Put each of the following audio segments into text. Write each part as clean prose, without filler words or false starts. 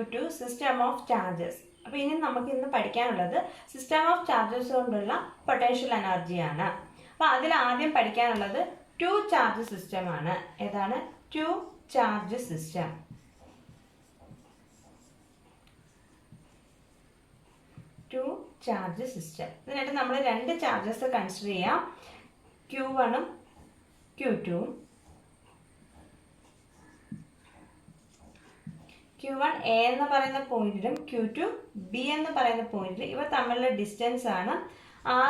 Q2 system of charges. അപ്പോൾ ഇനി നമുക്ക് ഇന്ന് പഠിക്കാനുള്ളത് സിസ്റ്റം ഓഫ് ചാർജസ് കൊണ്ടുള്ള പൊട്ടൻഷ്യൽ എനർജിയാണ്. അപ്പോൾ അതിൽ ആദ്യം പഠിക്കാനുള്ളത് ടു ചാർജ് സിസ്റ്റം ആണ്. ഏതാണ്? Two charge system. Two charge system. ഇതിനായിട്ട് നമ്മൾ രണ്ട് ചാർജസ് കൺസിഡർ ചെയ്യാം, Q1ഉം Q2ഉം. Q1 A എന്ന് പറയുന്ന പോയിന്റിലും Q2 B എന്ന് പറയുന്ന പോയിന്റിലും ഇവ തമ്മിലുള്ള ഡിസ്റ്റൻസ് ആണ്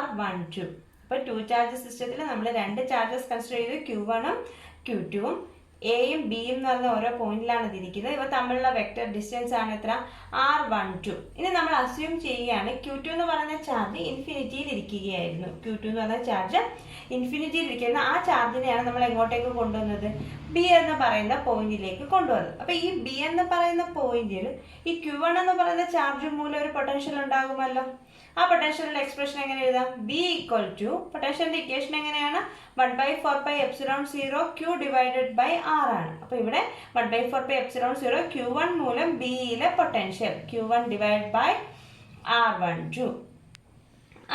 R12. അപ്പോൾ ടു ചാർജ് സിസ്റ്റത്തിൽ നമ്മൾ രണ്ട് ചാർജസ് കൺസിഡർ ചെയ്ത് Q1ഉം Q2ഉം. എയും ബിയും എന്ന് പറയുന്ന ഓരോ പോയിന്റിലാണ് ഇതിരിക്കുന്നത്. ഇവ തമ്മിലുള്ള വെക്ടർ ഡിസ്റ്റൻസ് ആണ് എത്ര? R12. ഇനി നമ്മൾ അസ്യൂം ചെയ്യുകയാണ് Q2 എന്ന് പറയുന്ന ചാർജ് ഇൻഫിനിറ്റിയിൽ ഇരിക്കുകയായിരുന്നു. Q2 എന്ന് പറയുന്ന ചാർജ് ഇൻഫിനിറ്റിയിൽ ഇരിക്കുന്ന ആ ചാർജിനെയാണ് നമ്മൾ എങ്ങോട്ടേക്ക് കൊണ്ടുവന്നത്? ബി എന്ന് പറയുന്ന പോയിന്റിലേക്ക് കൊണ്ടുവന്നത്. അപ്പോൾ ഈ ബി എന്ന് പറയുന്ന പോയിന്റിൽ ഈ Q1 എന്ന് പറയുന്ന ചാർജ് മൂലം ഒരു പൊട്ടൻഷ്യൽ ഉണ്ടാകുമല്ലോ. ആ പൊട്ടൻഷ്യലിന്റെ എക്സ്പ്രഷൻ എങ്ങനെ എഴുതാം? ബി ഈക്വൽ ടു പൊട്ടൻഷ്യലിന്റെ ഇക്വേഷൻ എങ്ങനെയാണ്? 1/4πε0 Q ഡിവൈഡഡ് ബൈ R ആണ്. അപ്പോൾ ഇവിടെ 1/4πε0 Q1 മൂലം ബിയിലെ potential Q1 divide by R12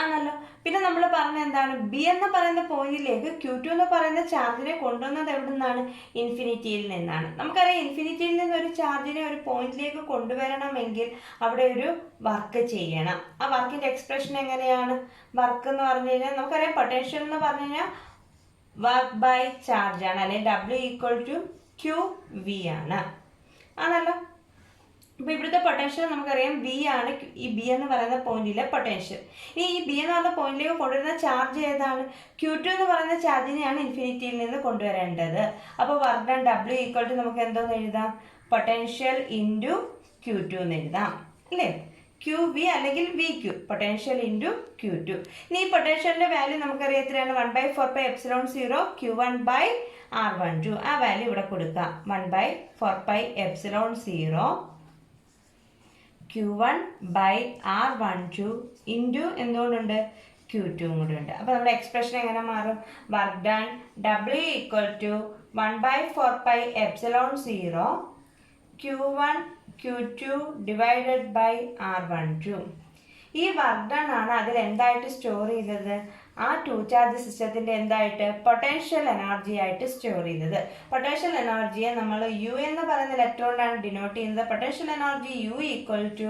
ആണല്ലോ. പിന്നെ നമ്മൾ പറഞ്ഞ എന്താണ്? ബി എന്ന് പറയുന്ന പോയിന്റിലേക്ക് Q2 എന്ന് പറയുന്ന ചാർജിനെ കൊണ്ടുവന്നത് എവിടെ നിന്നാണ്? ഇൻഫിനിറ്റിയിൽ നിന്നാണ്. നമുക്കറിയാം ഇൻഫിനിറ്റിയിൽ നിന്ന് ഒരു ചാർജിനെ ഒരു പോയിന്റിലേക്ക് കൊണ്ടുവരണമെങ്കിൽ അവിടെ ഒരു വർക്ക് ചെയ്യണം. ആ വർക്കിന്റെ എക്സ്പ്രഷൻ എങ്ങനെയാണ്? വർക്ക് എന്ന് പറഞ്ഞു കഴിഞ്ഞാൽ നമുക്കറിയാം പൊട്ടൻഷ്യൽ എന്ന് പറഞ്ഞു കഴിഞ്ഞാൽ വർക്ക് ബൈ ചാർജ് ആണ്, അല്ലെങ്കിൽ W ഈക്വൽ ടു QV ആണ് ആണല്ലോ. അപ്പോൾ ഇവിടുത്തെ പൊട്ടൻഷ്യൽ നമുക്കറിയാം V ആണ്, ഈ ബി എന്ന് പറയുന്ന പോയിന്റിലെ പൊട്ടൻഷ്യൽ. ഇനി ഈ ബി എന്ന് പറയുന്ന പോയിന്റിലേക്ക് കൊണ്ടുവരുന്ന ചാർജ് ഏതാണ്? Q2 എന്ന് പറയുന്ന ചാർജിനെയാണ് ഇൻഫിനിറ്റിയിൽ നിന്ന് കൊണ്ടുവരേണ്ടത്. അപ്പോൾ work done W equal to നമുക്ക് എന്തോന്ന് എഴുതാം? പൊട്ടൻഷ്യൽ ഇൻറ്റു Q2 എന്ന് എഴുതാം അല്ലേ? QV അല്ലെങ്കിൽ VQ, പൊട്ടൻഷ്യൽ ഇൻറ്റു Q2. ഇനി ഈ പൊട്ടൻഷ്യലിന്റെ വാല്യൂ നമുക്കറിയാം എത്രയാണ്? 1/4πε0 Q1 ബൈ R12. ആ വാല്യൂ ഇവിടെ കൊടുക്കാം. 1/4πε0 Q1 by R12 into എന്തുകൊണ്ടുണ്ട്? Q2 കൂടെ ഉണ്ട്. അപ്പോൾ നമ്മുടെ എക്സ്പ്രഷൻ എങ്ങനെ മാറും? Work done W equal to 1/4πε0 Q1 Q2 divided by R12. ഈ വർക്ക് ഡൺ ആണ് അതിൽ എന്തായിട്ട് സ്റ്റോർ ചെയ്തത്? ആ ടു ചാർജ് സിസ്റ്റത്തിന്റെ എന്തായിട്ട്? പൊട്ടൻഷ്യൽ എനർജി ആയിട്ട് സ്റ്റോർ ചെയ്തത്. പൊട്ടൻഷ്യൽ എനർജിയെ നമ്മൾ U എന്ന് പറയുന്ന ഇലക്ട്രോണിലാണ് ഡിനോട്ട് ചെയ്യുന്നത്. Potential energy U equal to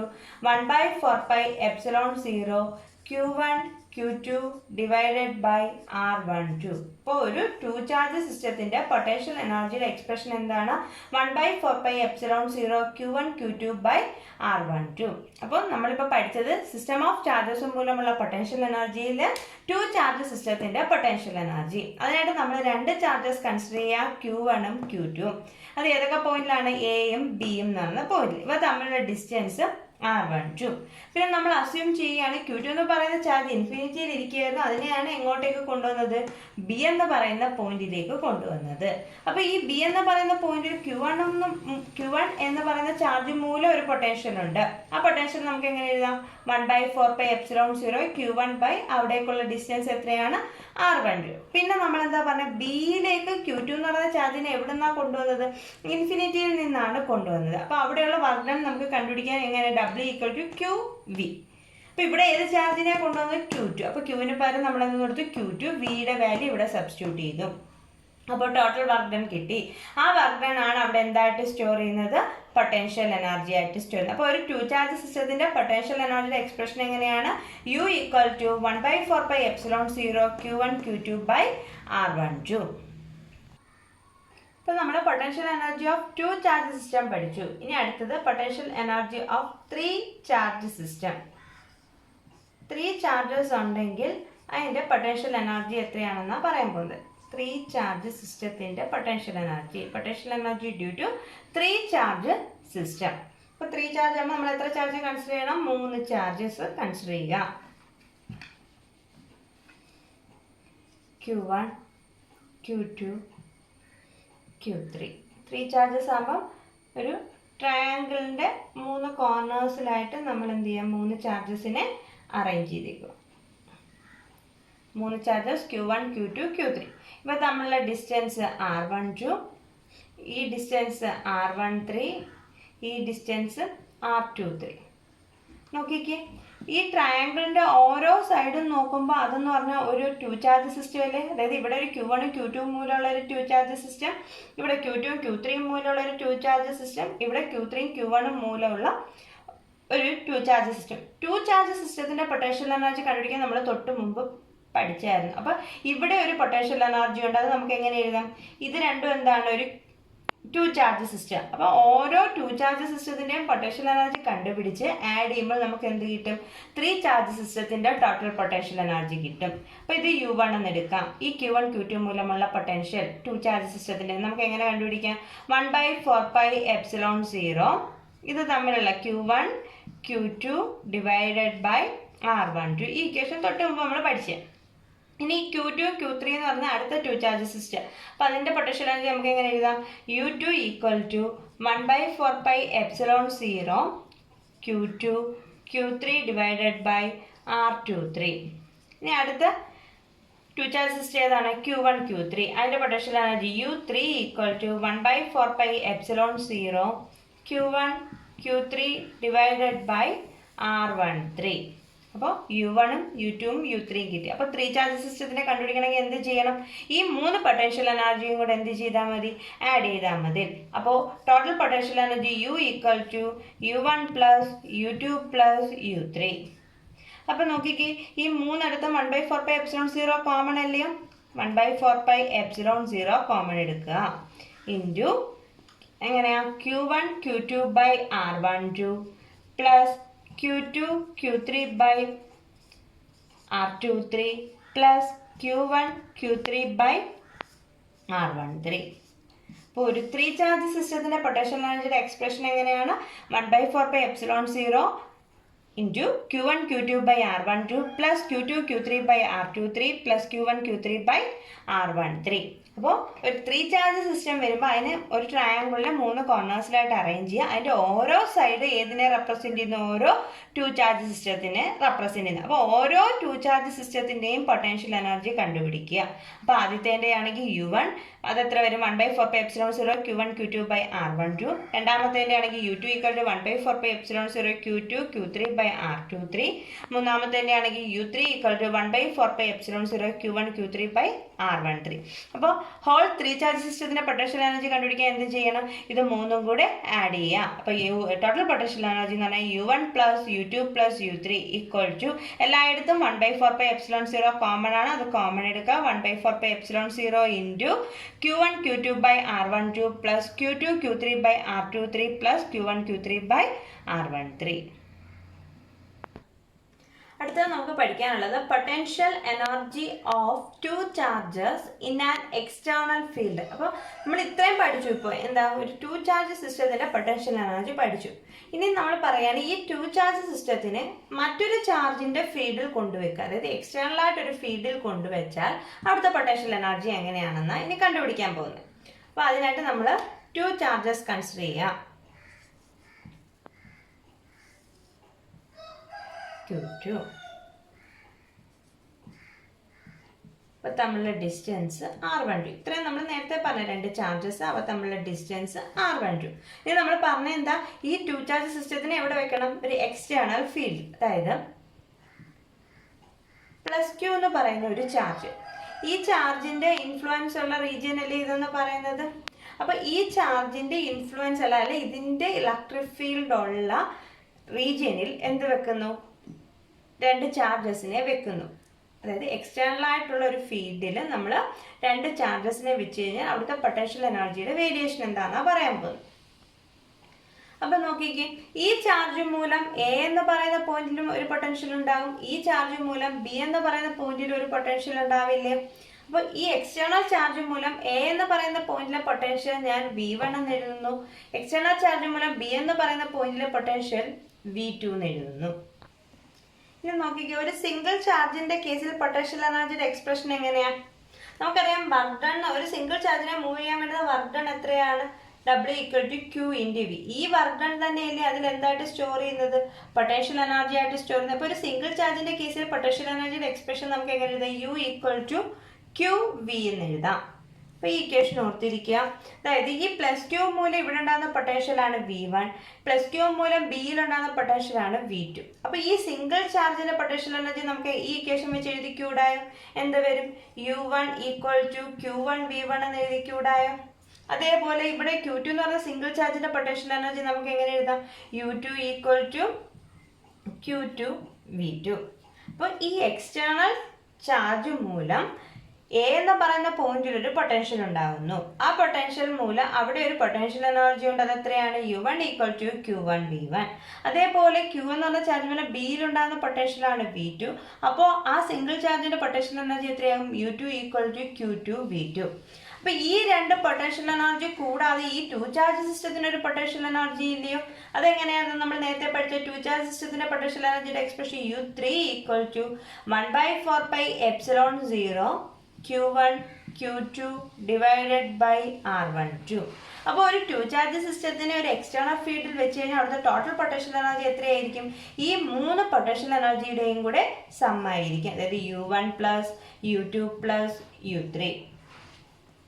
1/4πε0 Q1 Q2 divided by R12. ഇപ്പോൾ ഒരു ടു ചാർജ് സിസ്റ്റത്തിന്റെ പൊട്ടൻഷ്യൽ എനർജിയുടെ എക്സ്പ്രഷൻ എന്താണ്? 1/4πε0 Q1 Q2 ബൈ R12. അപ്പോൾ നമ്മളിപ്പോൾ പഠിച്ചത് സിസ്റ്റം ഓഫ് ചാർജസ് മൂലമുള്ള പൊട്ടൻഷ്യൽ എനർജിയിൽ ടു ചാർജ് സിസ്റ്റത്തിന്റെ പൊട്ടൻഷ്യൽ എനർജി. അതിനായിട്ട് നമ്മൾ രണ്ട് ചാർജസ് കൺസിഡർ ചെയ്യുക, Q1ഉം Q2ഉം. അത് ഏതൊക്കെ പോയിന്റിലാണ്? എയും ബിയും എന്ന് പറയുന്ന പോയിന്റിൽ. ഇവ തമ്മിലുള്ള ഡിസ്റ്റൻസ് R12. പിന്നെ നമ്മൾ അസ്യൂം ചെയ്യുകയാണ് Q2 എന്ന് പറയുന്ന ചാർജ് ഇൻഫിനിറ്റിയിൽ ഇരിക്കുകയായിരുന്നു. അതിനെയാണ് എങ്ങോട്ടേക്ക് കൊണ്ടുവന്നത്? ബി എന്ന് പറയുന്ന പോയിന്റിലേക്ക് കൊണ്ടുവന്നത്. അപ്പോൾ ഈ ബി എന്ന് പറയുന്ന പോയിന്റിൽ Q1 എന്ന് പറയുന്ന ചാർജ് മൂലം ഒരു പൊട്ടൻഷ്യൽ ഉണ്ട്. ആ പൊട്ടൻഷ്യൽ നമുക്ക് എങ്ങനെ എഴുതാം? 1/4πε0 Q1 ബൈ അവിടേക്കുള്ള ഡിസ്റ്റൻസ് എത്രയാണ്? R12. പിന്നെ നമ്മൾ എന്താ പറഞ്ഞത്? ബിയിലേക്ക് Q2 എന്ന് പറയുന്ന ചാർജിനെ എവിടെ നിന്നാണ് കൊണ്ടുവന്നത്? ഇൻഫിനിറ്റിയിൽ നിന്നാണ് കൊണ്ടുവന്നത്. അപ്പോൾ അവിടെയുള്ള വർക്ക് ഡൺ നമുക്ക് കണ്ടുപിടിക്കാൻ എങ്ങനെ? W equal to QV. അപ്പോൾ ഇവിടെ ഏത് ചാർജിനെ കൊണ്ടുവന്നത്? Q2. അപ്പോൾ Qന് പകരം നമ്മൾ എന്ത് കൊടുത്തു? Q2. Vയുടെ വാല്യൂ ഇവിടെ സബ്സ്റ്റിറ്റ്യൂട്ട് ചെയ്തു. അപ്പോൾ ടോട്ടൽ വർക്ക് ഡൺ കിട്ടി. ആ വർക്ക് ഡൺ ആണ് അവിടെ എന്തായിട്ട് സ്റ്റോർ ചെയ്യുന്നത്? പൊട്ടൻഷ്യൽ എനർജി ആയിട്ട് സ്റ്റോർ ചെയ്യുന്നത്. അപ്പോൾ ഒരു ടു ചാർജ് സിസ്റ്റത്തിന്റെ പൊട്ടൻഷ്യൽ എനർജിയുടെ എക്സ്പ്രഷൻ എങ്ങനെയാണ്? U equal to 1/4πε0 Q1 Q2 by R12. ഇപ്പോൾ നമ്മൾ potential energy of two charge system പഠിച്ചു. ഇനി അടുത്തത് potential energy of three charge system. Three charges ഉണ്ടെങ്കിൽ അതിൻ്റെ പൊട്ടൻഷ്യൽ എനർജി എത്രയാണെന്നാണ് പറയാൻ പോകുന്നത്. ത്രീ ചാർജ് സിസ്റ്റത്തിൻ്റെ potential energy due to three charge system. ഇപ്പോൾ ത്രീ ചാർജ് ആകുമ്പോൾ നമ്മൾ എത്ര ചാർജ് കൺസിഡർ ചെയ്യണം? 3 ചാർജസ് കൺസിഡർ ചെയ്യുക. Q1 Q2 Q3. 3 ചാർജസ് ആകുമ്പോൾ ഒരു ട്രയാങ്കിളിൻ്റെ 3 കോർണേഴ്സിലായിട്ട് നമ്മൾ എന്ത് ചെയ്യാം? 3 ചാർജസിനെ അറേഞ്ച് ചെയ്തേക്കുക. 3 ചാർജസ് Q1 Q2 Q3. ഇവ തമ്മിലുള്ള ഡിസ്റ്റൻസ് R12, ഈ ഡിസ്റ്റൻസ് R13, ഈ ഡിസ്റ്റൻസ് R23. നോക്കിക്കേ, ഈ ട്രയാങ്കിളിന്റെ ഓരോ സൈഡും നോക്കുമ്പോൾ അതെന്ന് പറഞ്ഞാൽ ഒരു 2 ചാർജ് സിസ്റ്റം അല്ലേ. അതായത് ഇവിടെ ഒരു Q1 Q2 മൂലമുള്ള ഒരു 2 ചാർജ് സിസ്റ്റം, ഇവിടെ Q2 Q3 മൂലമുള്ള ഒരു 2 ചാർജ് സിസ്റ്റം, ഇവിടെ Q3 Q1 മൂലമുള്ള ഒരു 2 ചാർജ് സിസ്റ്റം. 2 ചാർജ് സിസ്റ്റത്തിന്റെ പൊട്ടൻഷ്യൽ എനർജി കണ്ടുപിടിക്കാൻ നമ്മൾ തൊട്ട് മുമ്പ് പഠിച്ചായിരുന്നു. അപ്പൊ ഇവിടെ ഒരു പൊട്ടൻഷ്യൽ എനർജി ഉണ്ട്. അത് നമുക്ക് എങ്ങനെ എഴുതാം? ഇത് രണ്ടും എന്താണ്? ഒരു 2 ചാർജ് സിസ്റ്റം. അപ്പോൾ ഓരോ 2 ചാർജ് സിസ്റ്റത്തിന്റെയും പൊട്ടൻഷ്യൽ എനർജി കണ്ടുപിടിച്ച് ആഡ് ചെയ്യുമ്പോൾ നമുക്ക് എന്ത് കിട്ടും? 3 ചാർജ് സിസ്റ്റത്തിന്റെ ടോട്ടൽ പൊട്ടൻഷ്യൽ എനർജി കിട്ടും. അപ്പോൾ ഇത് U1 എന്ന് എടുക്കാം. ഈ Q1 Q2 മൂലമുള്ള പൊട്ടൻഷ്യൽ 2 ചാർജ് സിസ്റ്റത്തിന്റെ നമുക്ക് എങ്ങനെ കണ്ടുപിടിക്കാം? 1/4πε0 ഇത് തമ്മിലുള്ള Q1 Q2 divided by R12. ഈ ഇക്വേഷൻ തൊട്ട് മുമ്പ് നമ്മൾ പഠിച്ചേ. ഇനി Q2 Q3 എന്ന് പറഞ്ഞാൽ അടുത്ത 2 ചാർജ് സിസ്റ്റം. അപ്പോൾ അതിന്റെ പൊട്ടൻഷ്യൽ എനർജി നമുക്ക് എങ്ങനെ എഴുതാം? U2 = 1/4πε0 Q2 Q3 divided by R23. ഇനി അടുത്ത 2 ചാർജ് സിസ്റ്റം ഏതാണ്? Q1 Q3. അതിന്റെ potential energy U3 = 1/4πε0 Q1 Q3 divided by R13. അപ്പോൾ U1ഉം U2ഉം U3യും കിട്ടി. അപ്പോൾ 3 ചാർജ് സിസ്റ്റത്തിനെ കണ്ടുപിടിക്കണമെങ്കിൽ എന്ത് ചെയ്യണം? ഈ 3 പൊട്ടൻഷ്യൽ എനർജിയും കൂടെ എന്ത് ചെയ്താൽ മതി? ആഡ് ചെയ്താൽ മതി. അപ്പോൾ total potential energy U = U1 + U2 + U3. അപ്പോൾ നോക്കിക്കേ, ഈ 3 അടുത്തും 1/4πε0 കോമൺ അല്ലയോ? 1/4πε0 കോമൺ എടുക്കുക. ഇൻറ്റു എങ്ങനെയാ? Q1 Q2 by R12 plus Q2 Q3 by R23 plus Q1 Q3 by R13. അപ്പോൾ ഒരു 3 ചാർജ് സിസ്റ്റത്തിന്റെ പൊട്ടൻഷ്യൽ എനർജിയുടെ എക്സ്പ്രഷൻ എങ്ങനെയാണ്? 1/4πε0 into Q1 Q2 by R12 plus Q2 Q3 by R23 plus Q1 Q3 by R13. അപ്പോൾ ഒരു 3 charge system വരുമ്പോൾ അതിന് ഒരു ട്രയാങ്കിളിനെ 3 കോർണേഴ്സിലായിട്ട് അറേഞ്ച് ചെയ്യുക. അതിൻ്റെ ഓരോ സൈഡ് ഏതിനെ റെപ്രസെൻറ്റ് ചെയ്യുന്ന? ഓരോ 2 ചാർജ് സിസ്റ്റത്തിനെ റെപ്രസെൻറ്റ് ചെയ്യുന്നത്. അപ്പോൾ ഓരോ 2 ചാർജ് സിസ്റ്റത്തിൻ്റെയും പൊട്ടൻഷ്യൽ എനർജി കണ്ടുപിടിക്കുക. അപ്പോൾ ആദ്യത്തേൻ്റെ ആണെങ്കിൽ U1 അതെത്ര വരും? 1/4πε0 Q1 Q2 by R12. രണ്ടാമത്തേൻ്റെ ആണെങ്കിൽ U2 = 1/4πε0 Q2 Q3 by R23. മൂന്നാമത്തേൻ്റെ ആണെങ്കിൽ U3 = 1/4πε0 Q1 Q3 by R13. അപ്പോൾ ഹോൾ 3 ചാർജ് സിസ്റ്റത്തിന്റെ പൊട്ടൻഷ്യൽ എനർജി കണ്ടുപിടിക്കാൻ എന്ത് ചെയ്യണം? ഇത് 3ഉം കൂടെ ആഡ് ചെയ്യുക. അപ്പോൾ ടോട്ടൽ പൊട്ടൻഷ്യൽ എനർജി എന്ന് പറഞ്ഞാൽ U1 + U2 + U3 = എല്ലായിടത്തും 1/4πε0 കോമൺ ആണ്. അത് കോമൺ എടുക്കുക. 1/4πε0 into Q1 Q2 by R12 plus Q2 Q3 by R23 plus Q1 Q3 by R13. അടുത്തത് നമുക്ക് പഠിക്കാനുള്ളത് potential energy of 2 charges in an external field. അപ്പോൾ നമ്മൾ ഇത്രയും പഠിച്ചു. ഇപ്പോൾ എന്താ? ഒരു 2 ചാർജ് സിസ്റ്റത്തിന്റെ പൊട്ടൻഷ്യൽ എനർജി പഠിച്ചു. ഇനി നമ്മൾ പറയുകയാണ് ഈ 2 ചാർജ് സിസ്റ്റത്തിന് മറ്റൊരു ചാർജിന്റെ ഫീൽഡിൽ കൊണ്ടുവയ്ക്കുക. അതായത് എക്സ്റ്റേണൽ ആയിട്ട് ഒരു ഫീൽഡിൽ കൊണ്ടുവച്ചാൽ അവിടുത്തെ പൊട്ടൻഷ്യൽ എനർജി എങ്ങനെയാണെന്ന് ഇനി കണ്ടുപിടിക്കാൻ പോകുന്നത്. അപ്പോൾ അതിനായിട്ട് നമ്മൾ 2 ചാർജസ് കൺസിഡർ ചെയ്യാം. Q2. അപ്പോൾ തമ്മിലുള്ള ഡിസ്റ്റൻസ് R12. ഇത്രയും നമ്മൾ നേരത്തെ പറഞ്ഞ 2 ചാർജസ്, അവ തമ്മിലുള്ള ഡിസ്റ്റൻസ് R12. ഇനി നമ്മൾ പറഞ്ഞ എന്താ? ഈ 2 ചാർജ് സിസ്റ്റത്തിന് എവിടെ വെക്കണം? ഒരു എക്സ്റ്റേണൽ ഫീൽഡ്. അതായത് +Q എന്ന് പറയുന്ന ഒരു ചാർജ്. ഈ ചാർജിന്റെ ഇൻഫ്ലുവൻസ് ഉള്ള റീജിയൻ അല്ലേ ഇതെന്ന് പറയുന്നത്. അപ്പോൾ ഈ ചാർജിന്റെ ഇൻഫ്ലുവൻസ് അല്ല ഇതിന്റെ ഇലക്ട്രിക് ഫീൽഡ് ഉള്ള റീജിയനിൽ എന്ത് വെക്കുന്നു? 2 ചാർജസിനെ വെക്കുന്നു. അതായത് എക്സ്റ്റേണൽ ആയിട്ടുള്ള ഒരു ഫീൽഡിൽ നമ്മൾ 2 ചാർജസിനെ വെച്ച് കഴിഞ്ഞാൽ അവിടുത്തെ പൊട്ടൻഷ്യൽ എനർജിയുടെ വേരിയേഷൻ എന്താണെന്നാണ് പറയാൻ പോകുന്നത്. അപ്പൊ നോക്കിക്കേ, ഈ ചാർജ് മൂലം A എന്ന് പറയുന്ന പോയിന്റിലും ഒരു പൊട്ടൻഷ്യൽ ഉണ്ടാകും. ഈ ചാർജ് മൂലം B എന്ന് പറയുന്ന പോയിന്റിലും ഒരു പൊട്ടൻഷ്യൽ ഉണ്ടാവില്ലേ? അപ്പോൾ ഈ എക്സ്റ്റേണൽ ചാർജ് മൂലം A എന്ന് പറയുന്ന പോയിന്റിലെ പൊട്ടൻഷ്യൽ ഞാൻ V1 എന്ന് എഴുതുന്നു. എക്സ്റ്റേണൽ ചാർജ് മൂലം B എന്ന് പറയുന്ന പോയിന്റിലെ പൊട്ടൻഷ്യൽ V2 എന്ന് എഴുതുന്നു. ഇനി നോക്കിക്കോ, ഒരു സിംഗിൾ ചാർജിന്റെ കേസിൽ പൊട്ടൻഷ്യൽ എനർജിയുടെ എക്സ്പ്രഷൻ എങ്ങനെയാണ്? നമുക്കറിയാം വർക്ക് ഡൺ. ഒരു സിംഗിൾ ചാർജിനെ മൂവ് ചെയ്യാൻ വേണ്ടത് വർക്ക് ഡൺ എത്രയാണ്? W = Q × V. ഈ വർക്ക് ഡൺ തന്നെയല്ലേ അതിൽ എന്തായിട്ട് സ്റ്റോർ ചെയ്യുന്നത്? പൊട്ടൻഷ്യൽ എനർജി ആയിട്ട് സ്റ്റോർ ചെയ്യുന്നത്. അപ്പോൾ ഒരു സിംഗിൾ ചാർജിന്റെ കേസിൽ പൊട്ടൻഷ്യൽ എനർജിയുടെ എക്സ്പ്രഷൻ നമുക്ക് എങ്ങനെ എഴുതാം? U = QV എന്ന് എഴുതാം. അപ്പോൾ ഈ ഇക്വേഷൻ ഓർത്തിരിക്കുക. അതായത് ഈ +q മൂലം ഇവിടെ ഉണ്ടാകുന്ന പൊട്ടൻഷ്യലാണ് V1, +q മൂലം ബിയിലുണ്ടാകുന്ന പൊട്ടൻഷ്യലാണ് V2. അപ്പോൾ ഈ സിംഗിൾ ചാർജിന്റെ പൊട്ടൻഷ്യൽ എനർജി നമുക്ക് ഈ ഇക്വേഷൻ വെച്ച് എഴുതിക്കൂടായോ? എന്ത് വരും? U1 = Q1 V1 എന്ന് എഴുതിക്കൂടായോ? അതേപോലെ ഇവിടെ Q2 എന്ന് പറഞ്ഞ സിംഗിൾ ചാർജിന്റെ പൊട്ടൻഷ്യൽ എനർജി നമുക്ക് എങ്ങനെ എഴുതാം? U2 = Q2 V2. അപ്പോൾ ഈ എക്സ്റ്റേണൽ ചാർജ് മൂലം എ എന്ന് പറയുന്ന പോയിന്റിൽ ഒരു പൊട്ടൻഷ്യൽ ഉണ്ടാകുന്നു. ആ പൊട്ടൻഷ്യൽ മൂലം അവിടെ ഒരു പൊട്ടൻഷ്യൽ എനർജി ഉണ്ട്. അത് എത്രയാണ്? U1 = Q1 V1. അതേപോലെ Q എന്ന് പറഞ്ഞ ചാർജ് മൂലം ബിയിൽ ഉണ്ടാകുന്ന പൊട്ടൻഷ്യലാണ് V2. അപ്പോൾ ആ സിംഗിൾ ചാർജിന്റെ പൊട്ടൻഷ്യൽ എനർജി എത്രയാകും? U2 = Q2 V2. അപ്പൊ ഈ രണ്ട് പൊട്ടൻഷ്യൽ എനർജി കൂടാതെ ഈ 2 ചാർജ് സിസ്റ്റത്തിന് ഒരു പൊട്ടൻഷ്യൽ എനർജി ഇല്ലയോ? അതെങ്ങനെയാണ്? നമ്മൾ നേരത്തെ പഠിച്ച 2 ചാർജ് സിസ്റ്റത്തിന്റെ പൊട്ടൻഷ്യൽ എനർജിയുടെ expression U3 = 1/4πε0 Q1 Q2 / R12. അപ്പോൾ ഒരു 2 ചാർജ് സിസ്റ്റത്തിന് ഒരു എക്സ്റ്റേണൽ ഫീൽഡിൽ വെച്ച് കഴിഞ്ഞാൽ അവിടുത്തെ ടോട്ടൽ പൊട്ടൻഷ്യൽ എനർജി എത്രയായിരിക്കും? ഈ 3 പൊട്ടൻഷ്യൽ എനർജിയുടെയും കൂടെ സം ആയിരിക്കും. അതായത് U1 + U2 + U3.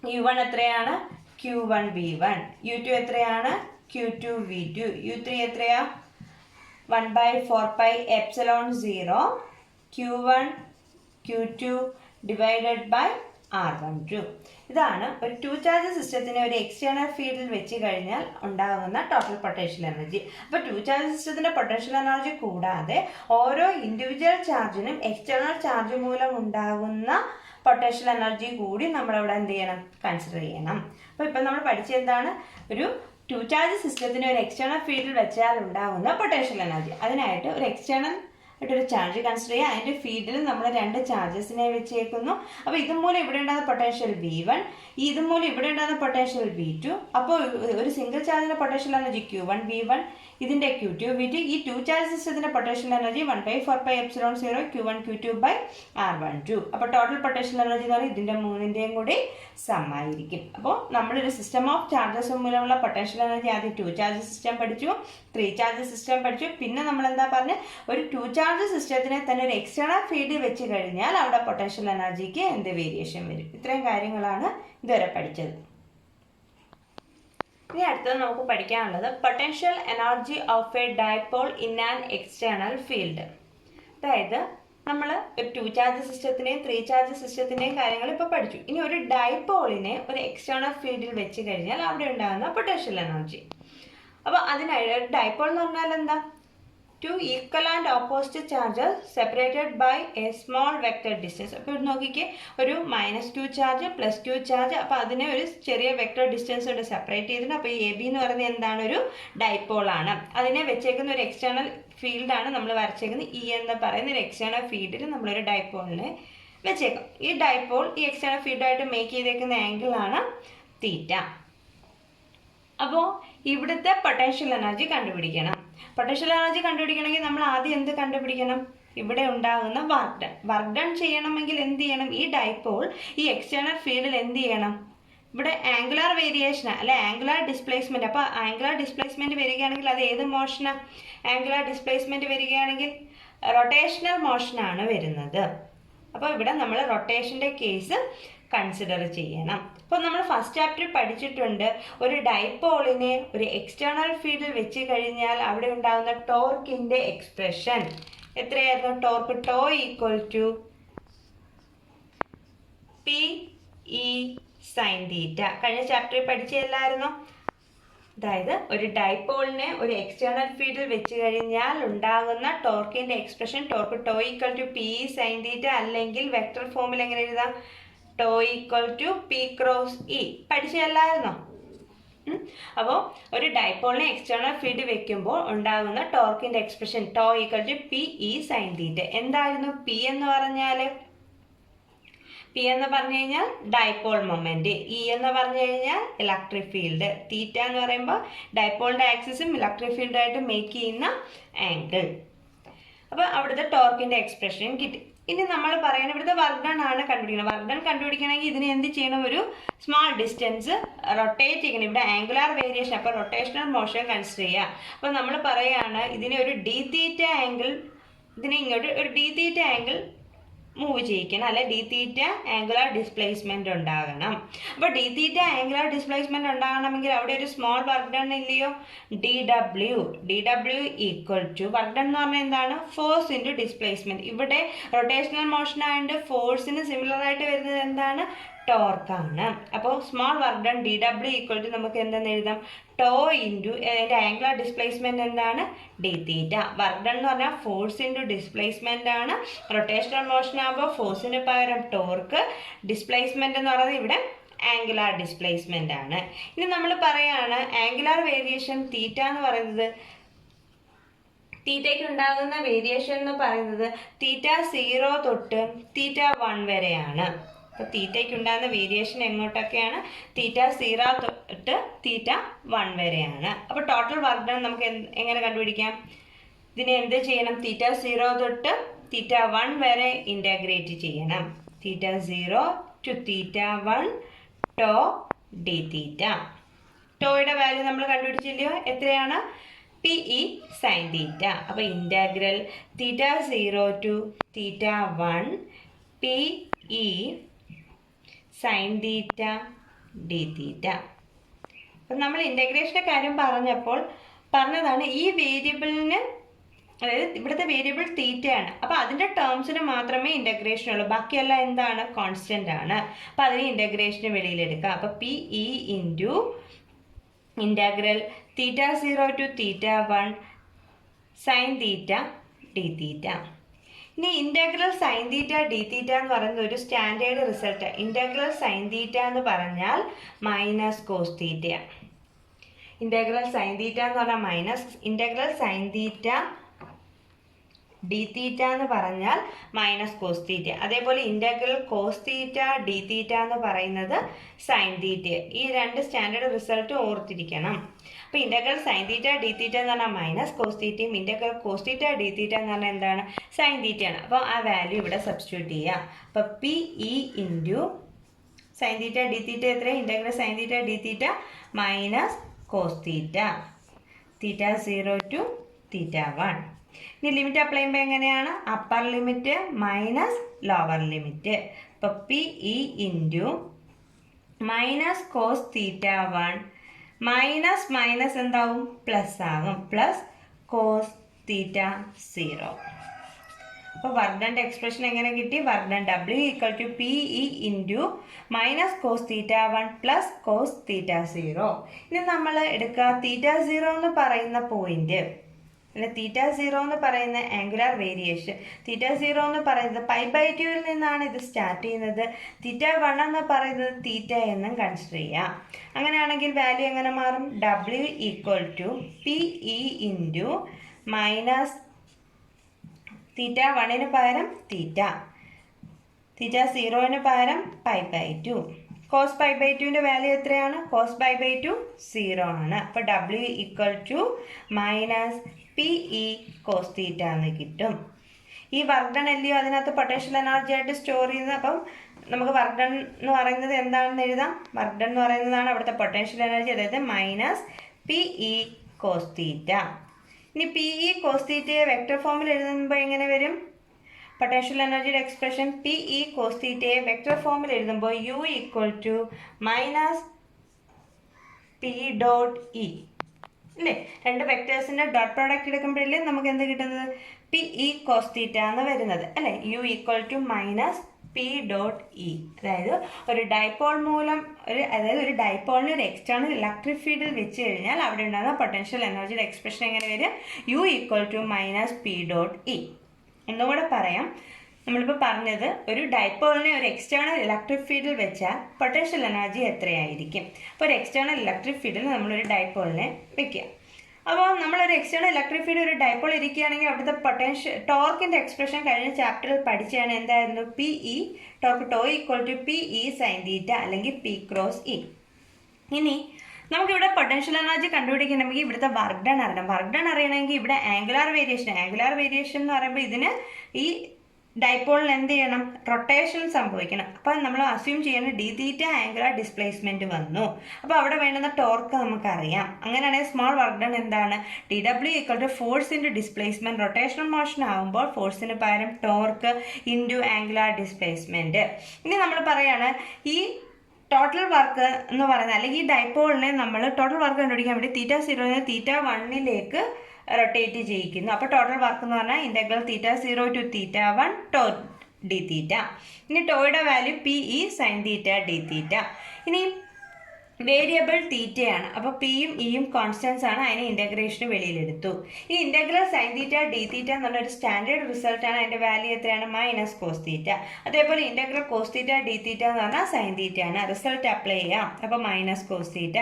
U1 എത്രയാണ്? Q1 V1. U2 എത്രയാണ്? Q2 V2. U3 എത്രയാ? 1/4πε0 Q1 Q2 / R12. ഇതാണ് ഒരു 2 ചാർജ് സിസ്റ്റത്തിന് ഒരു എക്സ്റ്റേണൽ ഫീൽഡിൽ വെച്ച് കഴിഞ്ഞാൽ ഉണ്ടാകുന്ന ടോട്ടൽ പൊട്ടൻഷ്യൽ എനർജി. അപ്പോൾ 2 ചാർജ് സിസ്റ്റത്തിന്റെ പൊട്ടൻഷ്യൽ എനർജി കൂടാതെ ഓരോ ഇൻഡിവിജ്വൽ ചാർജിനും എക്സ്റ്റേണൽ ചാർജ് മൂലം ഉണ്ടാകുന്ന പൊട്ടൻഷ്യൽ എനർജി കൂടി നമ്മളവിടെ എന്ത് ചെയ്യണം? കൺസിഡർ ചെയ്യണം. അപ്പോൾ ഇപ്പം നമ്മൾ പഠിച്ചത് എന്താണ്? ഒരു 2 ചാർജ് സിസ്റ്റത്തിന് ഒരു എക്സ്റ്റേണൽ ഫീൽഡിൽ വെച്ചാൽ ഉണ്ടാകുന്ന പൊട്ടൻഷ്യൽ എനർജി. അതിനായിട്ട് ഒരു എക്സ്റ്റേണൽ ആയിട്ടൊരു ചാർജ് കൺസിഡർ ചെയ്യുക. അതിൻ്റെ ഫീൽഡിൽ നമ്മൾ 2 ചാർജസിനെ വെച്ചേക്കുന്നു. അപ്പോൾ ഇതുമൂലം ഇവിടെ ഉണ്ടാകുന്ന പൊട്ടൻഷ്യൽ V1, ഇതുമൂലം ഇവിടെ ഉണ്ടാകുന്ന പൊട്ടൻഷ്യൽ V2. അപ്പോൾ ഒരു സിംഗിൾ ചാർജിന്റെ പൊട്ടൻഷ്യൽ എനർജി Q1 V1, ഇതിന്റെ Q2 V2. ഈ 2 ചാർജ് സിസ്റ്റത്തിന്റെ potential energy 1/4πε0 Q1 Q2 / R12. അപ്പോൾ ടോട്ടൽ പൊട്ടൻഷ്യൽ എനർജി എന്ന് പറയുന്നത് ഇതിന്റെ 3ന്റെയും കൂടി സം ആയിരിക്കും. അപ്പോൾ നമ്മളൊരു സിസ്റ്റം ഓഫ് ചാർജസ് മൂലമുള്ള പൊട്ടൻഷ്യൽ എനർജി ആദ്യം 2 ചാർജ് സിസ്റ്റം പഠിച്ചു, 3 ചാർജ് സിസ്റ്റം പഠിച്ചു. പിന്നെ നമ്മൾ എന്താ പറഞ്ഞത്? ഒരു 2 ചാർജ് സിസ്റ്റത്തിനെ തന്നെ ഒരു എക്സ്റ്റേണൽ ഫീൽഡിൽ വെച്ച് കഴിഞ്ഞാൽ അവിടെ പൊട്ടൻഷ്യൽ എനർജിക്ക് എന്ത് വേരിയേഷൻ വരും? ഇത്രയും കാര്യങ്ങളാണ് ഇതുവരെ പഠിച്ചത്. ഇനി അടുത്തത് നമുക്ക് പഠിക്കാനുള്ളത് potential energy of A dipole in an external field. അതായത് നമ്മൾ ഒരു 2 ചാർജ് സിസ്റ്റത്തിനെയും 3 ചാർജ് സിസ്റ്റത്തിൻ്റെയും കാര്യങ്ങൾ ഇപ്പോൾ പഠിച്ചു. ഇനി ഒരു ഡൈപോളിനെ ഒരു എക്സ്റ്റേണൽ ഫീൽഡിൽ വെച്ച് കഴിഞ്ഞാൽ അവിടെ ഉണ്ടാകുന്ന പൊട്ടൻഷ്യൽ എനർജി. അപ്പോൾ അതിനായിട്ട് ഒരു ഡൈപോൾ എന്ന് പറഞ്ഞാൽ എന്താ? 2 equal and opposite charges separated by a small vector distance. അപ്പോൾ നോക്കിക്കേ, ഒരു -q ചാർജ് +q ചാർജ്. അപ്പോൾ അതിനെ ഒരു ചെറിയ വെക്ടർ ഡിസ്റ്റൻസ് കൊണ്ട് സെപ്പറേറ്റ് ചെയ്തിട്ടുണ്ട്. അപ്പോൾ AB എന്ന് പറയുന്നത് എന്താണ്? ഒരു ഡൈപോൾ ആണ്. അതിനെ വെച്ചേക്കുന്ന ഒരു എക്സ്റ്റേണൽ ഫീൽഡാണ് നമ്മൾ വരച്ചേക്കുന്നത്. E എന്ന് പറയുന്ന ഒരു എക്സ്റ്റേണൽ ഫീൽഡിൽ നമ്മളൊരു ഡൈപോളിനെ വെച്ചേക്കും. ഈ ഡൈപോൾ ഈ എക്സ്റ്റേണൽ ഫീൽഡായിട്ട് മേക്ക് ചെയ്തേക്കുന്ന ആംഗിളാണ് θ. അപ്പോൾ ഇവിടുത്തെ പൊട്ടൻഷ്യൽ എനർജി കണ്ടുപിടിക്കണം. പൊട്ടൻഷ്യൽ എനർജി കണ്ടുപിടിക്കണമെങ്കിൽ നമ്മൾ ആദ്യം എന്ത് കണ്ടുപിടിക്കണം? ഇവിടെ ഉണ്ടാകുന്ന വർക്ക് ഡൺ ചെയ്യണമെങ്കിൽ എന്ത് ചെയ്യണം? ഈ ഡൈപോൾ ഈ എക്സ്റ്റേണൽ ഫീൽഡിൽ എന്ത് ചെയ്യണം? ഇവിടെ ആംഗുലാർ വേരിയേഷൻ അല്ലെ ആംഗുലാർ ഡിസ്പ്ലേസ്മെന്റ്. അപ്പോൾ ആംഗുലാർ ഡിസ്പ്ലേസ്മെന്റ് വരികയാണെങ്കിൽ അത് ഏത് മോഷനാണ്? ആംഗുലാർ ഡിസ്പ്ലേസ്മെന്റ് വരികയാണെങ്കിൽ റൊട്ടേഷണൽ മോഷനാണ് വരുന്നത്. അപ്പോൾ ഇവിടെ നമ്മൾ റൊട്ടേഷന്റെ കേസ് കൺസിഡർ ചെയ്യണം. അപ്പോൾ നമ്മൾ ഫസ്റ്റ് ചാപ്റ്ററിൽ പഠിച്ചിട്ടുണ്ട്, ഒരു ഡൈപോളിനെ ഒരു എക്സ്റ്റേണൽ ഫീൽഡിൽ വെച്ച് കഴിഞ്ഞാൽ അവിടെ ഉണ്ടാകുന്ന ടോർക്കിന്റെ എക്സ്പ്രഷൻ എത്രയായിരുന്നു? Torque tau = PE sin θ. കഴിഞ്ഞ ചാപ്റ്ററിൽ പഠിച്ചല്ലായിരുന്നോ? അതായത് ഒരു ഡൈപോളിനെ ഒരു എക്സ്റ്റേണൽ ഫീൽഡിൽ വെച്ച് കഴിഞ്ഞാൽ ഉണ്ടാകുന്ന ടോർക്കിന്റെ expression torque tau = PE sin θ, അല്ലെങ്കിൽ വെക്ടർ ഫോമിൽ എങ്ങനെ എഴുതാം? Tau = P × E. പഠിച്ചല്ലായിരുന്നോ? അപ്പോൾ ഒരു ഡൈപോളിനെ എക്സ്റ്റേണൽ ഫീൽഡ് വെക്കുമ്പോൾ ഉണ്ടാകുന്ന ടോർക്കിന്റെ എക്സ്പ്രഷൻ ടോ = PE sin θ. എന്തായിരുന്നു P എന്ന് പറഞ്ഞാൽ? P എന്ന് പറഞ്ഞു കഴിഞ്ഞാൽ ഡൈപോൾ മൊമെന്റ്, E എന്ന് പറഞ്ഞു കഴിഞ്ഞാൽ ഇലക്ട്രിക് ഫീൽഡ്, θ എന്ന് പറയുമ്പോൾ ഡൈപോളിന്റെ ആക്സിസും ഇലക്ട്രിക് ഫീൽഡായിട്ട് മേക്ക് ചെയ്യുന്ന ആംഗിൾ. അപ്പോൾ അവിടുത്തെ ടോർക്കിന്റെ എക്സ്പ്രഷൻ കിട്ടി. ഇനി നമ്മൾ പറയുന്നത് ഇവിടുത്തെ വർക്ക് ഡൺ ആണ് കണ്ടുപിടിക്കുന്നത്. വർക്ക് ഡൺ കണ്ടുപിടിക്കണമെങ്കിൽ ഇതിനെ എന്ത് ചെയ്യണം? ഒരു സ്മാൾ ഡിസ്റ്റൻസ് റൊട്ടേറ്റ് ചെയ്യണം. ഇവിടെ ആംഗുലാർ വേരിയേഷൻ, അപ്പോൾ റൊട്ടേഷണൽ മോഷൻ കൺസിഡർ ചെയ്യുക. അപ്പോൾ നമ്മൾ പറയുകയാണ് ഇതിനെ ഒരു d θ ആംഗിൾ, ഇതിനെ ഇങ്ങോട്ട് ഒരു d θ ആംഗിൾ മൂവ് ചെയ്യിക്കണം, അല്ലെ ഡി തീറ്റ ആംഗുലാർ ഡിസ്പ്ലേസ്മെന്റ് ഉണ്ടാകണം. അപ്പോൾ ഡി തീറ്റ ആംഗുലാർ ഡിസ്പ്ലേസ്മെന്റ് ഉണ്ടാകണമെങ്കിൽ അവിടെ ഒരു സ്മോൾ വർക്ക് ഡൺ ഇല്ലയോ, D W equal to work done എന്ന് പറഞ്ഞാൽ എന്താണ്, ഫോഴ്സ് ഇൻറ്റു ഡിസ്പ്ലേസ്മെന്റ്. ഇവിടെ റൊട്ടേഷണൽ മോഷൻ ആയതുകൊണ്ട് ഫോഴ്സിന് സിമിലർ ആയിട്ട് വരുന്നത് എന്താണ്, ടോർക്കാണ്. അപ്പോൾ small work done D W equal to നമുക്ക് എന്തെന്ന് എഴുതാം, ടോ ഇൻറ്റു അതിൻ്റെ ആംഗുലാർ ഡിസ്പ്ലേസ്മെന്റ് എന്താണ്, ഡി തീറ്റ. വർക്ക് ഡൺ എന്ന് പറഞ്ഞാൽ ഫോഴ്സ് ഇൻറ്റു ഡിസ്പ്ലേസ്മെന്റ് ആണ്. റൊട്ടേഷണൽ മോഷൻ ആകുമ്പോൾ ഫോഴ്സിന് പകരം ടോർക്ക്, ഡിസ്പ്ലേസ്മെന്റ് എന്ന് പറയുന്നത് ഇവിടെ ആംഗുലാർ ഡിസ്പ്ലേസ്മെന്റ് ആണ്. ഇനി നമ്മൾ പറയാണ് ആംഗുലാർ വേരിയേഷൻ തീറ്റ എന്ന് പറയുന്നത്, തീറ്റയ്ക്ക് ഉണ്ടാകുന്ന വേരിയേഷൻ എന്ന് പറയുന്നത് തീറ്റ 0 തൊട്ട് തീറ്റ 1 വരെയാണ്. അപ്പോൾ തീറ്റയ്ക്ക് ഉണ്ടാകുന്ന വേരിയേഷൻ എങ്ങോട്ടൊക്കെയാണ്, തീറ്റ 0 തൊട്ട് തീറ്റ 1 വരെയാണ്. അപ്പോൾ ടോട്ടൽ വർക്ക് ഡൺ നമുക്ക് എങ്ങനെ കണ്ടുപിടിക്കാം, ഇതിനെ എന്ത് ചെയ്യണം, തീറ്റ 0 തൊട്ട് തീറ്റ 1 വരെ ഇൻ്റഗ്രേറ്റ് ചെയ്യണം. Theta 0 to theta 1 tau d theta. ടോയുടെ വാല്യൂ നമ്മൾ കണ്ടുപിടിച്ചില്ലയോ, എത്രയാണ്, പി ഇ സൈൻ തീറ്റ. അപ്പോൾ integral theta 0 to theta 1 P E sine theta D theta. അപ്പം നമ്മൾ ഇൻ്റഗ്രേഷൻ്റെ കാര്യം പറഞ്ഞതാണ് ഈ വേരിയബിളിന്, അതായത് ഇവിടുത്തെ വേരിയബിൾ തീറ്റയാണ്. അപ്പോൾ അതിൻ്റെ ടേംസിന് മാത്രമേ ഇൻ്റഗ്രേഷൻ ഉള്ളൂ, ബാക്കിയെല്ലാം എന്താണ്, കോൺസ്റ്റൻ്റ് ആണ്. അപ്പോൾ അതിന് ഇൻ്റഗ്രേഷന് വെളിയിലെടുക്കാം. അപ്പോൾ P E into integral theta 0 to theta 1 sine theta D theta. ഇനി integral sine theta D theta എന്ന് പറയുന്നത് ഒരു standard result. Integral sine theta എന്ന് പറഞ്ഞാൽ minus cos theta. Integral sine theta എന്ന് പറഞ്ഞാൽ minus, integral sine theta D theta എന്ന് പറഞ്ഞാൽ മൈനസ് കോസ് തീറ്റ. അതേപോലെ integral cos theta D theta എന്ന് പറയുന്നത് സൈൻ തീറ്റ. ഈ രണ്ട് സ്റ്റാൻഡേർഡ് റിസൾട്ട് ഓർത്തിരിക്കണം. അപ്പോൾ integral sine theta D theta എന്ന് പറഞ്ഞാൽ മൈനസ് കോസ് തീറ്റയും integral cos theta D theta എന്ന് പറഞ്ഞാൽ എന്താണ്, സൈൻ തീറ്റയാണ്. അപ്പോൾ ആ വാല്യൂ ഇവിടെ സബ്സ്റ്റിറ്റ്യൂട്ട് ചെയ്യുക. അപ്പോൾ P E into sine theta D theta എത്രയാണ്, integral sine theta D theta minus cos theta, theta 0 to theta 1. ഇനി ലിമിറ്റ് അപ്ലൈ ചെയ്യുമ്പോൾ എങ്ങനെയാണ്, upper limit minus lower limit. അപ്പോൾ P E into minus cos theta 1 minus minus എന്താവും, plus ആകും, plus cos theta 0. അപ്പോൾ work done expression എങ്ങനെ കിട്ടി, work done W equal to P E into minus cos theta 1 plus cos theta 0. ഇനി നമ്മൾ എടുക്കുക തീറ്റ 0 എന്ന് പറയുന്ന പോയിന്റ്, അല്ലെ തീറ്റ 0 എന്ന് പറയുന്ന ആംഗുലാർ വേരിയേഷൻ. തീറ്റ 0 എന്ന് പറയുന്നത് π/2 നിന്നാണ് ഇത് സ്റ്റാർട്ട് ചെയ്യുന്നത്. തീറ്റ 1 എന്ന് പറയുന്നത് തീറ്റ എന്നും കൺസിഡർ ചെയ്യാം. അങ്ങനെയാണെങ്കിൽ വാല്യൂ എങ്ങനെ മാറും, W equal to P E into minus theta 1ന് പകരം തീറ്റ 0ന് പകരം π/2. കോസ് π/2ൻ്റെ വാല്യൂ എത്രയാണ്, കോസ് π/2 0 ആണ്. അപ്പോൾ W equal to minus P E cos theta എന്ന് കിട്ടും. ഈ വർക്ക് ഡൺ അല്ലയോ അതിനകത്ത് പൊട്ടൻഷ്യൽ എനർജി ആയിട്ട് സ്റ്റോർ ചെയ്യുന്നത്. അപ്പം നമുക്ക് വർക്ക് ഡൺ എന്ന് പറയുന്നത് എന്താണെന്ന് എഴുതാം, വർക്ക് ഡൺ എന്ന് പറയുന്നതാണ് അവിടുത്തെ പൊട്ടൻഷ്യൽ എനർജി, അതായത് minus P E cos theta. ഇനി പി ഇ കോസ് തീറ്റയെ വെക്റ്റർ ഫോമിൽ എഴുതുമ്പോൾ എങ്ങനെ വരും, പൊട്ടൻഷ്യൽ എനർജിയുടെ എക്സ്പ്രഷൻ പി ഇ കോസ് തീറ്റയെ വെക്റ്റർ ഫോമിൽ എഴുതുമ്പോൾ U equal to minus P dot E അല്ലേ. രണ്ട് വെക്ടേഴ്സിൻ്റെ ഡോട്ട് പ്രോഡക്റ്റ് എടുക്കുമ്പോഴല്ലേ നമുക്ക് എന്ത് കിട്ടുന്നത്, പി ഇ കോസ് തീറ്റ എന്ന് വരുന്നത് അല്ലേ. U equal to minus P dot E. അതായത് ഒരു ഡൈപോൾ മൂലം ഒരു ഡൈപോളിന് ഒരു എക്സ്റ്റേണൽ ഇലക്ട്രിക് ഫീൽഡിൽ വെച്ച് കഴിഞ്ഞാൽ അവിടെ ഉണ്ടാകുന്ന പൊട്ടൻഷ്യൽ എനർജിയുടെ എക്സ്പ്രഷൻ എങ്ങനെ വരും, U equal to minus P dot E. ഒന്നുകൂടെ പറയാം, നമ്മളിപ്പോൾ പറഞ്ഞത് ഒരു ഡൈപോളിനെ ഒരു എക്സ്റ്റേണൽ ഇലക്ട്രിക് ഫീൽഡിൽ വെച്ചാൽ പൊട്ടൻഷ്യൽ എനർജി എത്രയായിരിക്കും. അപ്പോൾ ഒരു എക്സ്റ്റേണൽ ഇലക്ട്രിക് ഫീൽഡിൽ നമ്മളൊരു ഡൈപോളിനെ വെക്കുക. അപ്പോൾ നമ്മളൊരു എക്സ്റ്റേണൽ ഇലക്ട്രിക് ഫീൽഡ് ഒരു ഡൈപോൾ ഇരിക്കുകയാണെങ്കിൽ അവിടുത്തെ ടോർക്കിൻ്റെ എക്സ്പ്രഷൻ കഴിഞ്ഞ ചാപ്റ്ററിൽ പഠിച്ചാണ് എന്തായിരുന്നു, P E torque tau equal to P E sine theta അല്ലെങ്കിൽ പി ക്രോസ് ഇ. ഇനി നമുക്കിവിടെ പൊട്ടൻഷ്യൽ എനർജി കണ്ടുപിടിക്കണമെങ്കിൽ ഇവിടുത്തെ വർക്ക് ഡൺ അറിയണം. വർക്ക് ഡൺ അറിയണമെങ്കിൽ ഇവിടെ ആംഗുലാർ വേരിയേഷൻ എന്ന് പറയുമ്പോൾ ഇതിന് ഈ ഡൈപോളിന് എന്ത് ചെയ്യണം? റൊട്ടേഷൻ സംഭവിക്കണം. അപ്പം നമ്മൾ അസ്യൂം ചെയ്യുന്ന ഡി തീറ്റ ആംഗുലർ ഡിസ്പ്ലേസ്മെന്റ് വന്നു. അപ്പോൾ അവിടെ വേണ്ടുന്ന ടോർക്ക് നമുക്കറിയാം. അങ്ങനെയാണെങ്കിൽ സ്മോൾ വർക്ക് ഡൺ എന്താണ്? D W equal to force into displacement. Rotational motion ആകുമ്പോൾ ഫോഴ്സിന് പകരം ടോർക്ക് ഇൻറ്റു ആംഗുലർ ഡിസ്പ്ലേസ്മെന്റ്. ഇനി നമ്മൾ പറയാണ് ഈ ടോട്ടൽ വർക്ക് എന്ന് പറയുന്നത്, അല്ലെങ്കിൽ ഈ ഡൈപോളിനെ നമ്മൾ ടോട്ടൽ വർക്ക് കണ്ടുപിടിക്കാൻ വേണ്ടി തീറ്റ 0 തീറ്റ 1 റൊട്ടേറ്റ് ചെയ്യിക്കുന്നു. അപ്പോൾ ടോട്ടൽ വർക്ക് എന്ന് പറഞ്ഞാൽ integral theta 0 to theta 1 tau d theta. ഇനി ടോയുടെ value P E sine theta D theta. ഇനി വേരിയബിൾ തീറ്റയാണ്. അപ്പോൾ പിയും ഇയും കോൺസ്റ്റൻസ് ആണ്. അതിനെ ഇൻ്റഗ്രേഷന് വെളിയിലെടുത്തു. ഈ integral sine theta D theta എന്ന് പറഞ്ഞ ഒരു സ്റ്റാൻഡേർഡ് റിസൾട്ടാണ്. അതിൻ്റെ വാല്യൂ എത്രയാണ്? Minus cos theta. അതേപോലെ integral cos theta D theta എന്ന് പറഞ്ഞാൽ സൈൻ തീറ്റ ആണ്. റിസൾട്ട് അപ്ലൈ ചെയ്യാം. അപ്പോൾ മൈനസ് കോസ് തീറ്റ.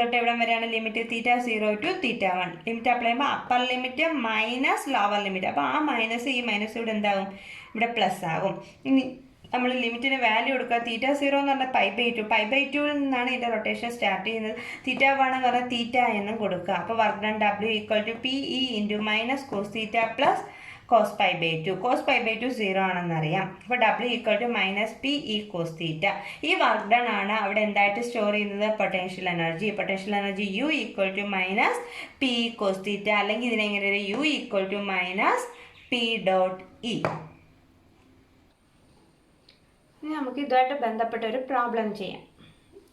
തൊട്ട് എവിടെ വരെയാണ് limit? Theta 0 to theta 1. Limit apply ചെയ്യുമ്പോൾ upper limit minus lower limit. അപ്പോൾ ആ മൈനസ് ഈ മൈനസ് ഇവിടെ എന്താകും? ഇവിടെ പ്ലസ് ആകും. ഇനി നമ്മൾ ലിമിറ്റിന് വാല്യൂ കൊടുക്കുക. തീറ്റ 0 എന്ന് പറഞ്ഞാൽ π/2. π/2 നിന്നാണ് ഇതിൻ്റെ റൊട്ടേഷൻ സ്റ്റാർട്ട് ചെയ്യുന്നത്. തീറ്റ 1 എന്ന് പറഞ്ഞാൽ തീറ്റ എന്നും കൊടുക്കുക. അപ്പോൾ work done W equal to P E into minus cos theta plus cos π/2. Cos π/2 0 ആണെന്നറിയാം. അപ്പോൾ W equal to minus P E cos theta. ഈ വർക്ക് ഡൺ ആണ് അവിടെ എന്തായിട്ട് സ്റ്റോർ ചെയ്യുന്നത്? Potential energy. Potential energy U equal to minus P E cos theta. അല്ലെങ്കിൽ ഇതിനെങ്ങനെ U equal to minus P dot E. ഇനി നമുക്ക് ഇതുമായിട്ട് ബന്ധപ്പെട്ട ഒരു പ്രോബ്ലം ചെയ്യാം.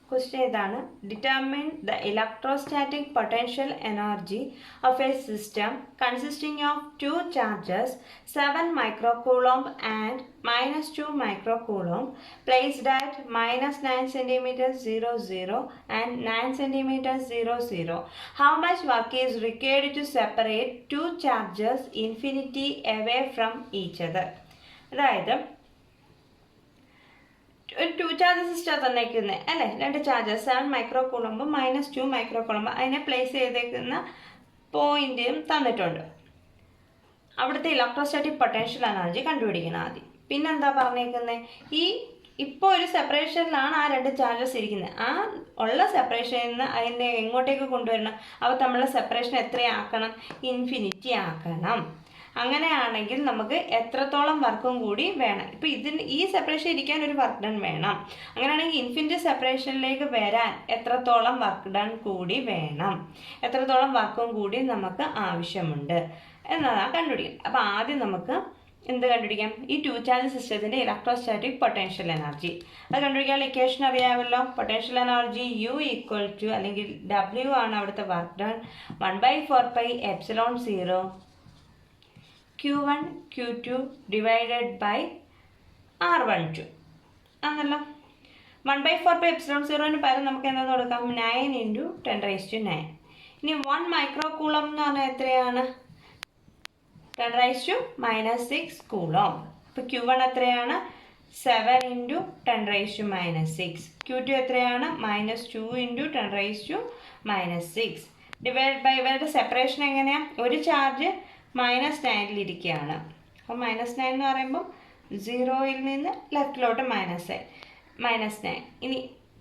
ക്വസ്റ്റ്യൻ ഇതാണ്: determine the electrostatic potential energy of a system consisting of 2 charges 7 microcoulomb and -2 microcoulomb placed at -9 cm 0 0 and 9 cm 0 0. How much work is required to separate 2 charges infinity away from each other? അതായത് ഒരു 2 charge system തന്നേക്കുന്നത് അല്ലേ? 2 charges 7 മൈക്രോകൂളോംബ് -2 മൈക്രോകൂളോംബ് അതിനെ place ചെയ്തേക്കുന്ന പോയിന്റും തന്നിട്ടുണ്ട്. അവിടുത്തെ electrostatic potential energy കണ്ടുപിടിക്കണം ആദ്യം. പിന്നെന്താ പറഞ്ഞേക്കുന്നത്? ഇപ്പോൾ ഒരു സെപ്പറേഷനിലാണ് ആ 2 ചാർജസ് ഇരിക്കുന്നത്. ആ ഉള്ള സെപ്പറേഷനിൽ നിന്ന് അതിനെ എങ്ങോട്ടേക്ക് കൊണ്ടുവരണം? അപ്പോൾ തമ്മിലുള്ള സെപ്പറേഷൻ എത്രയാക്കണം? ഇൻഫിനിറ്റി ആക്കണം. അങ്ങനെയാണെങ്കിൽ നമുക്ക് എത്രത്തോളം വർക്കും കൂടി വേണം? ഇപ്പോൾ ഈ സെപ്പറേഷൻ ഇരിക്കാൻ ഒരു വർക്ക് ഡൺ വേണം. അങ്ങനെയാണെങ്കിൽ ഇൻഫിനിറ്റ് സെപ്പറേഷനിലേക്ക് വരാൻ എത്രത്തോളം വർക്ക് ഡൺ കൂടി വേണം? എത്രത്തോളം വർക്കും കൂടി നമുക്ക് ആവശ്യമുണ്ട് എന്നതാണ് കണ്ടുപിടിക്കുന്നത്. അപ്പോൾ ആദ്യം നമുക്ക് എന്ത് കണ്ടുപിടിക്കാം? ഈ 2 ചാർജ് സിസ്റ്റത്തിൻ്റെ ഇലക്ട്രോസ്റ്റാറ്റിക് പൊട്ടൻഷ്യൽ എനർജി. അത് കണ്ടുപിടിക്കാനുള്ള ഇക്വേഷൻ അറിയാമല്ലോ. Potential energy U equal to, അല്ലെങ്കിൽ ഡബ്ല്യു ആണ് അവിടുത്തെ work done, 1/4πε0 Q1 Q2 divided by R12 ആണല്ലോ. 1/4πε0 പകരം നമുക്ക് എന്താ കൊടുക്കാം? 9 × 10⁹. ഇനി 1 മൈക്രോകൂളം എന്ന് പറഞ്ഞാൽ എത്രയാണ്? 10⁻⁻6 കൂളോം. അപ്പോൾ Q1 എത്രയാണ്? 7 × 10⁻⁻6. Q2 എത്രയാണ്? -2 × 10⁻⁻6 ഡിവൈഡ് ബൈ ഇവരുടെ സെപ്പറേഷൻ എങ്ങനെയാണ്? ഒരു ചാർജ് -9 ഇരിക്കുകയാണ്. അപ്പോൾ -9 എന്ന് പറയുമ്പോൾ 0യിൽ നിന്ന് ലെഫ്റ്റിലോട്ട് -9. ഇനി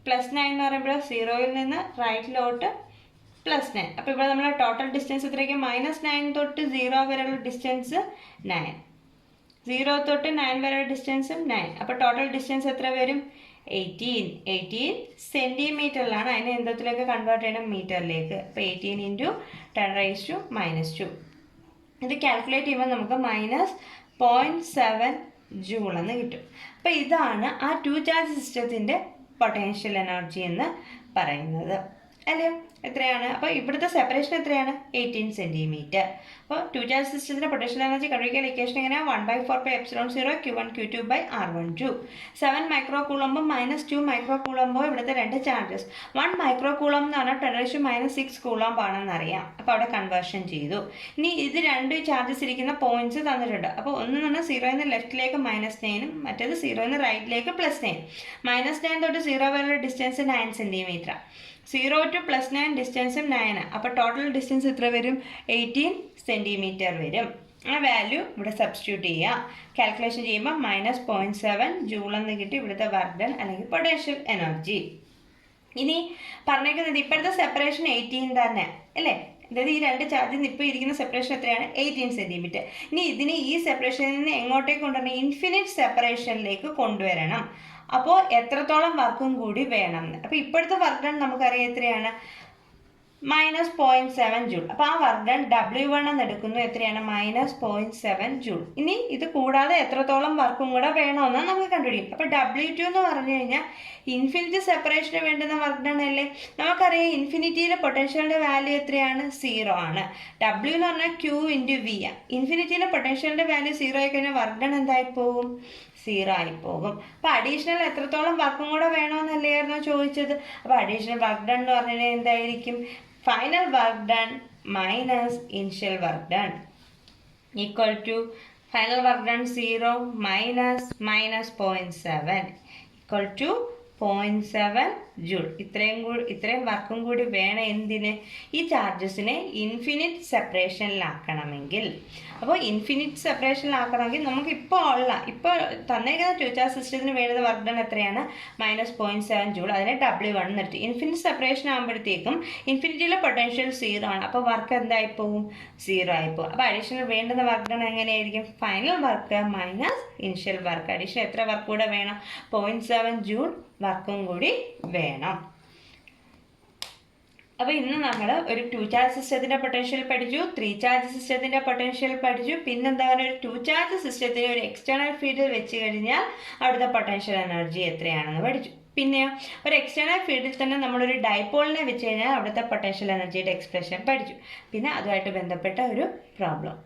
+9 എന്ന് പറയുമ്പോൾ 0യിൽ നിന്ന് റൈറ്റിലോട്ട് +9. അപ്പോൾ ഇവിടെ നമ്മൾ ടോട്ടൽ ഡിസ്റ്റൻസ് എത്രയ്ക്ക്? -9 തൊട്ട് 0 വരെയുള്ള ഡിസ്റ്റൻസ് 9. 0 തൊട്ട് 9 വരെയുള്ള ഡിസ്റ്റൻസും 9. അപ്പോൾ ടോട്ടൽ ഡിസ്റ്റൻസ് എത്ര വരും? 18 സെൻറ്റിമീറ്ററിലാണ്. അതിനെ എന്തത്തിലേക്ക് കൺവേർട്ട് ചെയ്യണം? മീറ്ററിലേക്ക്. അപ്പോൾ 18 × 10⁻². ഇത് കാൽക്കുലേറ്റ് ചെയ്യുമ്പോൾ നമുക്ക് -0.7 ജൂൾ എന്ന് കിട്ടും. അപ്പോൾ ഇതാണ് ആ 2 ചാർജ് സിസ്റ്റത്തിൻ്റെ പൊട്ടൻഷ്യൽ എനർജി എന്ന് പറയുന്നത് അല്ലേ? എത്രയാണ്? അപ്പോൾ ഇവിടുത്തെ സെപ്പറേഷൻ എത്രയാണ്? 18 സെൻറ്റിമീറ്റർ. അപ്പോൾ 2 ചാർജ് സിസ്റ്റത്തിൻ്റെ പൊട്ടൻഷ്യൽ എനർജി കണ്ടുപിടിക്കാൻ ഇക്വേഷൻ എങ്ങനെയാണ്? 1/4πε0 Q1 Q2 by R12. 7 മൈക്രോകൂളോംബും -2 മൈക്രോകൂളോംബോ ഇവിടുത്തെ 2 ചാർജസ്. 1 മൈക്രോകൂളം എന്ന് പറഞ്ഞാൽ 10⁻⁻6 കൂളോംബ് ആണെന്ന് അറിയാം. അപ്പോൾ അവിടെ കൺവേർഷൻ ചെയ്തു. ഇനി ഇത് 2 ചാർജസ് ഇരിക്കുന്ന പോയിന്റ്സ് തന്നിട്ടുണ്ട്. അപ്പോൾ ഒന്ന് പറഞ്ഞാൽ 0യിൽ നിന്ന് ലെഫ്റ്റിലേക്ക് -9ഉം മറ്റേത് 0യിൽ നിന്ന് റൈറ്റിലേക്ക് +9. -9 തൊട്ട് 0 വരെയുള്ള ഡിസ്റ്റൻസ് 9 സെൻറ്റിമീറ്റർ. 0 to +9 ഡിസ്റ്റൻസും 9. അപ്പോൾ ടോട്ടൽ ഡിസ്റ്റൻസ് എത്ര വരും? 18 സെൻറ്റിമീറ്റർ വരും. ആ വാല്യൂ ഇവിടെ സബ്സ്റ്റിറ്റ്യൂട്ട് ചെയ്യുക. കാൽക്കുലേഷൻ ചെയ്യുമ്പോൾ -0.7 ജൂൾ എന്ന് കിട്ടി ഇവിടുത്തെ വർക്ക് ഡൺ അല്ലെങ്കിൽ പൊട്ടൻഷ്യൽ എനർജി. ഇനി പറഞ്ഞേക്കുന്നത് ഇപ്പോഴത്തെ സെപ്പറേഷൻ 18 തന്നെ അല്ലേ? അതായത് ഈ രണ്ട് ചാർജിൽ നിന്ന് ഇപ്പോൾ ഇരിക്കുന്ന സെപ്പറേഷൻ എത്രയാണ് 18 സെൻറ്റിമീറ്റർ. ഇനി ഇതിനെ ഈ സെപ്പറേഷനിൽ നിന്ന് എങ്ങോട്ടേക്ക് കൊണ്ടുവരണം? ഇൻഫിനിറ്റ് സെപ്പറേഷനിലേക്ക് കൊണ്ടുവരണം. അപ്പോൾ എത്രത്തോളം വർക്കും കൂടി വേണം? അപ്പോൾ ഇപ്പോഴത്തെ വർക്ക് ഡൺ നമുക്കറിയാം എത്രയാണ്? -0.7 ജൂൾ. അപ്പോൾ ആ വർക്ക് ഡൺ W1 എന്ന് എടുക്കുന്നു എത്രയാണ്? -0.7 ജൂൾ. ഇനി ഇത് കൂടാതെ എത്രത്തോളം വർക്കും കൂടെ വേണമെന്ന് നമുക്ക് കണ്ടുപിടിക്കും. അപ്പോൾ W2 എന്ന് പറഞ്ഞു കഴിഞ്ഞാൽ ഇൻഫിനിറ്റി സെപ്പറേഷന് വേണ്ടുന്ന വർക്ക് ഡൺ അല്ലേ? നമുക്കറിയാം ഇൻഫിനിറ്റിയിലെ പൊട്ടൻഷ്യലിൻ്റെ വാല്യൂ എത്രയാണ്? 0 ആണ്. W എന്ന് പറഞ്ഞാൽ Q × V ആണ്. ഇൻഫിനിറ്റിയിലെ പൊട്ടൻഷ്യലിൻ്റെ വാല്യൂ 0 ആയി കഴിഞ്ഞാൽ വർക്ക് ഡൺ എന്തായി പോകും? 0 ആയി പോകും. അപ്പോൾ അഡീഷണൽ എത്രത്തോളം വർക്കും കൂടെ വേണമെന്നല്ലായിരുന്നു ചോദിച്ചത്. അപ്പോൾ അഡീഷണൽ വർക്ക് ഡൺ എന്ന് പറഞ്ഞു കഴിഞ്ഞാൽ എന്തായിരിക്കും? Final work done minus initial work done equal to final work done 0 minus -0.7 equal to 0.7 joule. ഇത്രയും വർക്കും കൂടി വേണം എന്തിന്? ഈ ചാർജസിനെ ഇൻഫിനിറ്റ് സെപ്പറേഷനിലാക്കണമെങ്കിൽ. അപ്പോൾ ഇൻഫിനിറ്റ് സെപ്പറേഷനിലാക്കണമെങ്കിൽ നമുക്ക് ഇപ്പോൾ തന്നേക്കുന്ന ടു ചാർജ് സിസ്റ്റത്തിന് വേണ്ടുന്ന വർക്ക് ഡൺ എത്രയാണ്? -0.7 ജൂൾ. അതിനെ W1 നിർത്തി. ഇൻഫിനിറ്റ് സെപ്പറേഷൻ ആകുമ്പോഴത്തേക്കും ഇൻഫിനിറ്റിയിലെ പൊട്ടൻഷ്യൽ 0 ആണ്. അപ്പോൾ വർക്ക് എന്തായി പോകും? 0 ആയി പോകും. അപ്പോൾ അഡീഷണൽ വേണ്ടുന്ന വർക്ക് ഡൺ എങ്ങനെയായിരിക്കും? Final work minus initial work. Additional എത്ര വർക്ക് കൂടെ വേണം? 0.7 ജൂൾ വർക്കും കൂടി വേണം. അപ്പോൾ ഇന്ന് നമ്മൾ ഒരു 2 ചാർജ് സിസ്റ്റത്തിൻ്റെ പൊട്ടൻഷ്യൽ പഠിച്ചു, 3 ചാർജ് സിസ്റ്റത്തിൻ്റെ പൊട്ടൻഷ്യൽ പഠിച്ചു. പിന്നെന്താ പറയുക? ഒരു 2 ചാർജ് സിസ്റ്റത്തിന് ഒരു എക്സ്റ്റേണൽ ഫീൽഡിൽ വെച്ച് കഴിഞ്ഞാൽ അവിടുത്തെ പൊട്ടൻഷ്യൽ എനർജി എത്രയാണെന്ന് പഠിച്ചു. പിന്നെ ഒരു എക്സ്റ്റേണൽ ഫീൽഡിൽ തന്നെ നമ്മളൊരു ഡൈപോളിനെ വെച്ച് കഴിഞ്ഞാൽ അവിടുത്തെ പൊട്ടൻഷ്യൽ എനർജിയുടെ എക്സ്പ്രഷൻ പഠിച്ചു. പിന്നെ അതുമായിട്ട് ബന്ധപ്പെട്ട ഒരു പ്രോബ്ലം.